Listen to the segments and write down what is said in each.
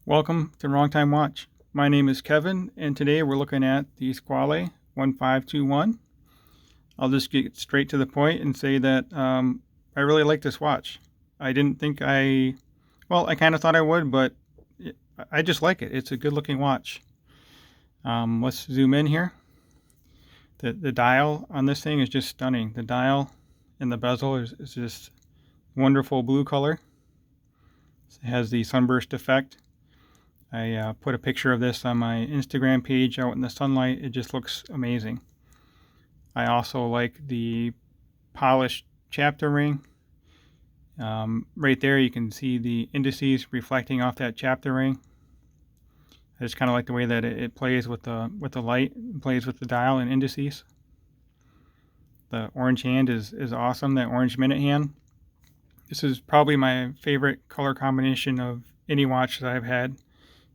Welcome to Wrong Time Watch. My name is Kevin, and today we're looking at the Squale 1521. I'll just get straight to the point and say that I really like this watch. I didn't think I kind of thought I would, but I just like it. It's a good looking watch. Let's zoom in here. The dial on this thing is just stunning. The dial and the bezel is just wonderful blue color. It has the sunburst effect. I put a picture of this on my Instagram page out in the sunlight. It just looks amazing. I also like the polished chapter ring. Right there you can see the indices reflecting off that chapter ring. I just kind of like the way that it plays with the light, plays with the dial and indices. The orange hand is awesome, that orange minute hand. This is probably my favorite color combination of any watch that I've had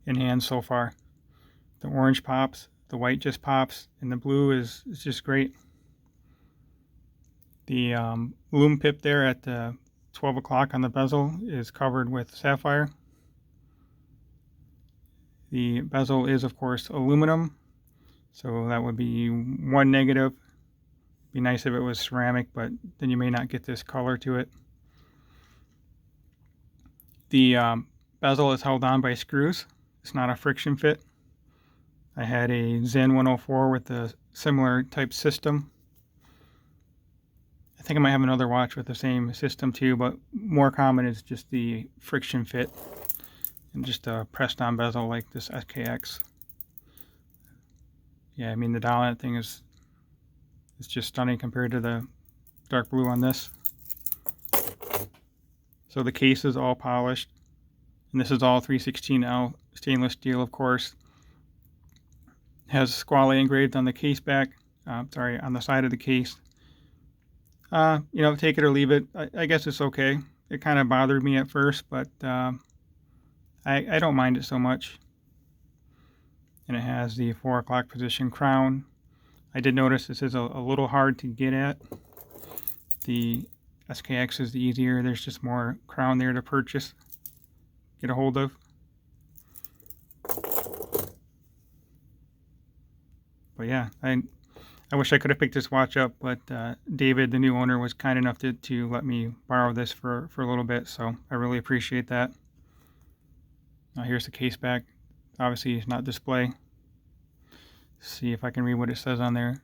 in hand so far. The orange pops, the white just pops, and the blue is just great. The Lume pip there at the 12 o'clock on the bezel is covered with sapphire. The bezel is, of course, aluminum, so that would be one negative. Be nice if it was ceramic, but then you may not get this color to it. The bezel is held on by screws. It's not a friction fit. I had a Zen 104 with a similar type system. I think I might have another watch with the same system too, but more common is just the friction fit and just a pressed on bezel like this SKX. Yeah, I mean the dial on that thing is just stunning compared to the dark blue on this. So the case is all polished, and this is all 316L stainless steel, of course. It has Squale engraved on the case back, on the side of the case. Take it or leave it. I guess it's okay. It kind of bothered me at first, but I don't mind it so much. And it has the 4 o'clock position crown. I did notice this is a little hard to get at. The SKX is the easier. There's just more crown there to purchase, get a hold of. But yeah, I wish I could have picked this watch up, but David, the new owner, was kind enough to let me borrow this for a little bit, so I really appreciate that. Now here's the case back. Obviously, it's not display. Let's see if I can read what it says on there.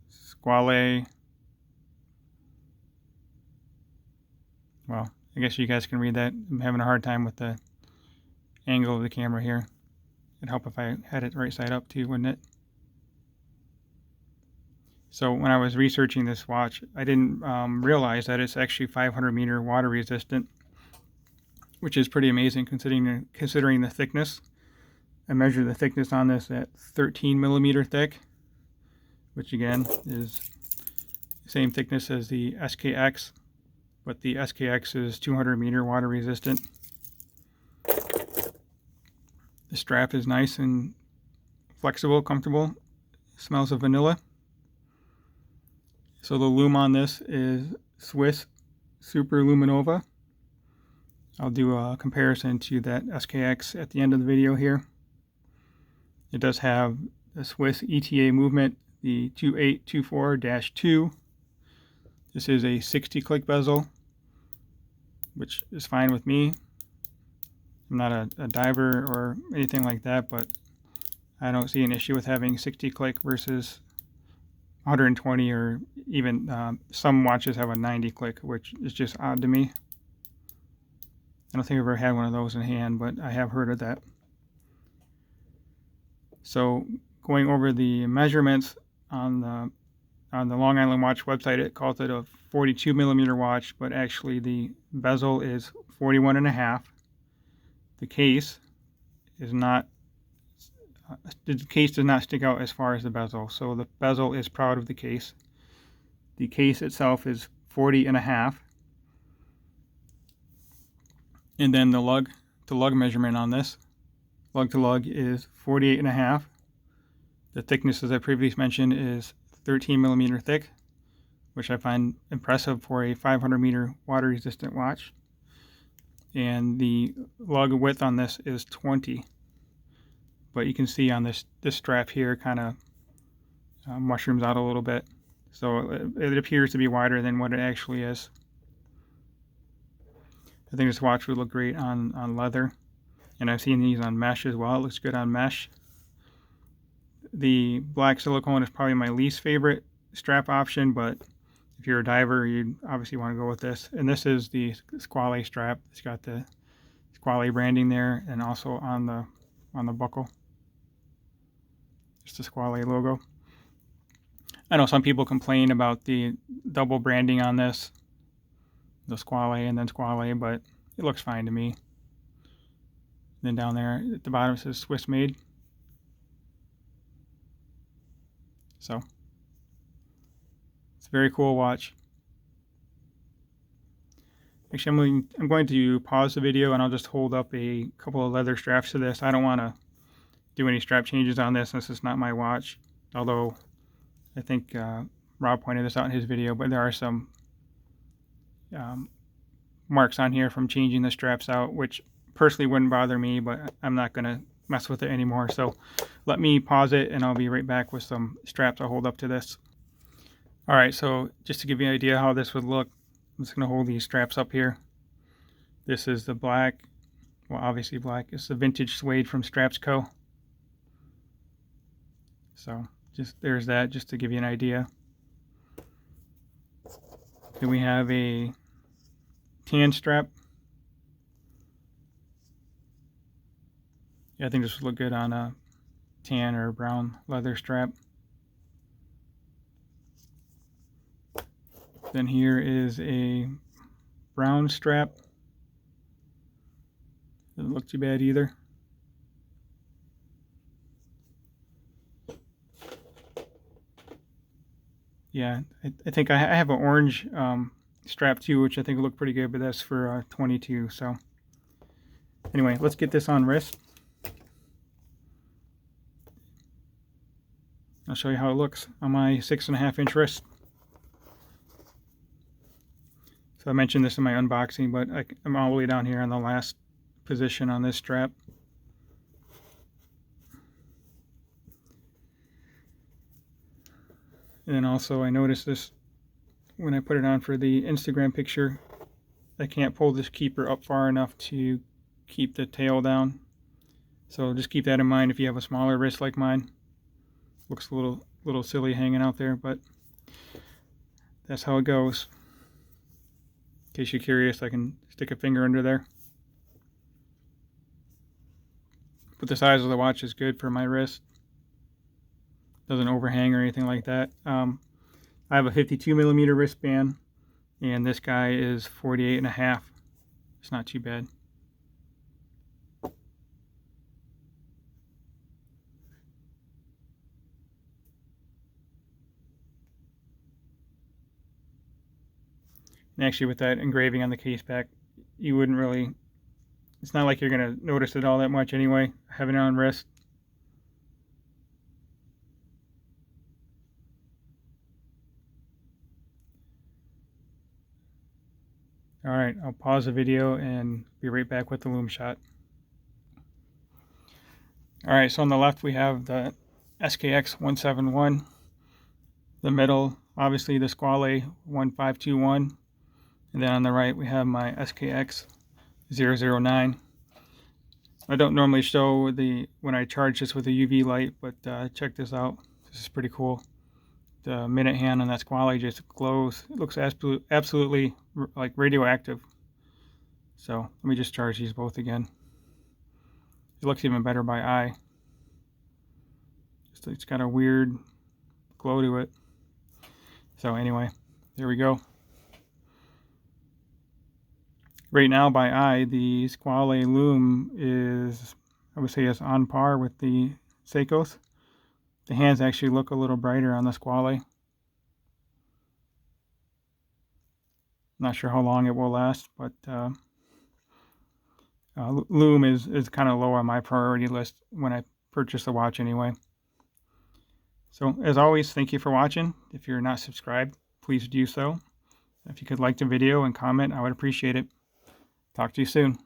Squale. Well, I guess you guys can read that. I'm having a hard time with the angle of the camera here. It'd help if I had it right side up too, wouldn't it? So when I was researching this watch, I didn't realize that it's actually 500 meter water resistant, which is pretty amazing considering the thickness. I measured the thickness on this at 13 millimeter thick, which again is the same thickness as the SKX, but the SKX is 200 meter water resistant. The strap is nice and flexible, comfortable. Smells of vanilla. So the lume on this is Swiss Super Luminova. I'll do a comparison to that SKX at the end of the video here. It does have the Swiss ETA movement, the 2824-2. This is a 60 click bezel, which is fine with me. I'm not a diver or anything like that, but I don't see an issue with having 60 click versus 120, or even some watches have a 90 click, which is just odd to me. I don't think I've ever had one of those in hand, but I have heard of that. So going over the measurements on the Long Island Watch website, it calls it a 42 millimeter watch, but actually the bezel is 41.5. The case is not. The case does not stick out as far as the bezel, so the bezel is proud of the case. The case itself is 40.5, and then the lug to lug measurement on this, lug to lug, is 48.5. The thickness, as I previously mentioned, is 13 millimeter thick, which I find impressive for a 500 meter water resistant watch. and the lug width on this is 20. But you can see on this strap here kind of mushrooms out a little bit. So it appears to be wider than what it actually is. I think this watch would look great on leather. And I've seen these on mesh as well. It looks good on mesh. The black silicone is probably my least favorite strap option, but if you're a diver, you'd obviously want to go with this. And this is the Squale strap. It's got the Squale branding there, and also on the buckle, just the Squale logo. I know some people complain about the double branding on this, the Squale and then Squale, but it looks fine to me. Then down there at the bottom it says Swiss made. So it's a very cool watch. Actually, I'm going to pause the video and I'll just hold up a couple of leather straps to this. I don't want to do any strap changes on this. This is not my watch, although I think Rob pointed this out in his video, but there are some marks on here from changing the straps out, which personally wouldn't bother me, but I'm not going to mess with it anymore. So let me pause it and I'll be right back with some straps I'll hold up to this. All right, so just to give you an idea how this would look, I'm just going to hold these straps up here. This is the black, well, obviously black. It's the vintage suede from Straps Co. So just there's that, just to give you an idea. Then we have a tan strap. Yeah, I think this would look good on a tan or brown leather strap. Then here is a brown strap. Doesn't look too bad either. Yeah, I think I have an orange strap too, which I think will look pretty good, but that's for 22. So anyway, let's get this on wrist. I'll show you how it looks on my 6.5-inch wrist. So I mentioned this in my unboxing, but I'm all the way down here on the last position on this strap. And then also I noticed this when I put it on for the Instagram picture, I can't pull this keeper up far enough to keep the tail down. So just keep that in mind if you have a smaller wrist like mine. Looks a little silly hanging out there, but that's how it goes. In case you're curious, I can stick a finger under there. But the size of the watch is good for my wrist. Doesn't overhang or anything like that. I have a 52mm wristband, and this guy is 48.5. It's not too bad. And actually with that engraving on the case back, you wouldn't really, it's not like you're going to notice it all that much anyway, having it on wrist. Alright, I'll pause the video and be right back with the Lume shot. Alright, so on the left we have the SKX 171. The middle, obviously the Squale 1521. And then on the right we have my SKX 009. I don't normally show when I charge this with a UV light, but check this out. This is pretty cool. The minute hand on that Squale just glows. It looks absolutely like radioactive. So let me just charge these both again. It looks even better by eye. It's got a weird glow to it. So anyway, there we go. Right now by eye, the Squale Lume is, I would say, is on par with the Seikos. The hands actually look a little brighter on the Squale. Not sure how long it will last, but Lume is kind of low on my priority list when I purchase the watch anyway. So as always, thank you for watching. If you're not subscribed, please do so. If you could like the video and comment, I would appreciate it. Talk to you soon.